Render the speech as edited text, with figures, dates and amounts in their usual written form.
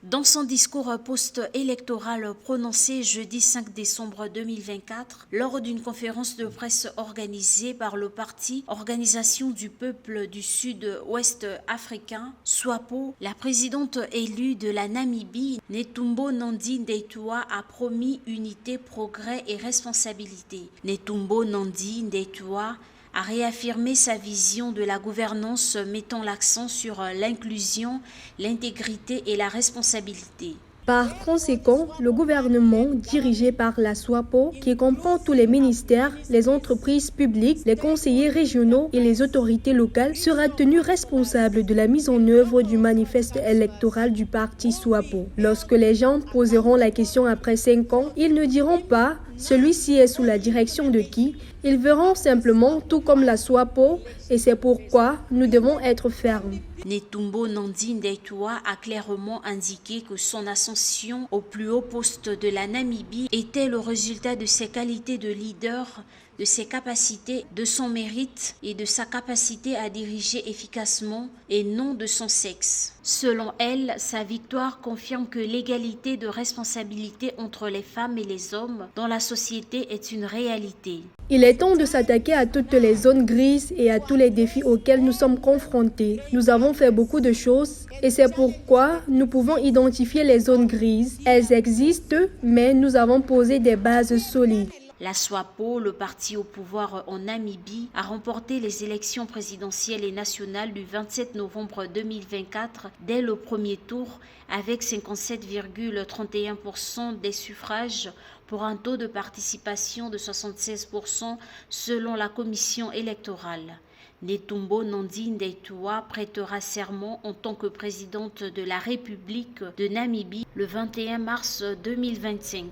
Dans son discours post-électoral prononcé jeudi 5 décembre 2024, lors d'une conférence de presse organisée par le parti Organisation du peuple du Sud-Ouest africain, SWAPO, la présidente élue de la Namibie, Netumbo Nandi Ndaitwah, a promis unité, progrès et responsabilité. Netumbo Nandi Ndaitwah a réaffirmé sa vision de la gouvernance mettant l'accent sur l'inclusion, l'intégrité et la responsabilité. Par conséquent, le gouvernement, dirigé par la SWAPO, qui comprend tous les ministères, les entreprises publiques, les conseillers régionaux et les autorités locales, sera tenu responsable de la mise en œuvre du manifeste électoral du parti SWAPO. Lorsque les gens poseront la question après 5 ans, ils ne diront pas « celui-ci est sous la direction de qui ?» Ils verront simplement tout comme la SWAPO et c'est pourquoi nous devons être fermes. Netumbo Nandi Ndaitwah a clairement indiqué que son ascension au plus haut poste de la Namibie était le résultat de ses qualités de leader, de ses capacités, de son mérite et de sa capacité à diriger efficacement et non de son sexe. Selon elle, sa victoire confirme que l'égalité de responsabilité entre les femmes et les hommes dans la société est une réalité. Il est temps de s'attaquer à toutes les zones grises et à tous les défis auxquels nous sommes confrontés. Nous avons fait beaucoup de choses et c'est pourquoi nous pouvons identifier les zones grises. Elles existent, mais nous avons posé des bases solides. La SWAPO, le parti au pouvoir en Namibie, a remporté les élections présidentielles et nationales du 27 novembre 2024 dès le premier tour avec 57,31% des suffrages pour un taux de participation de 76% selon la commission électorale. Netumbo Nandi Ndaitwah prêtera serment en tant que présidente de la République de Namibie le 21 mars 2025.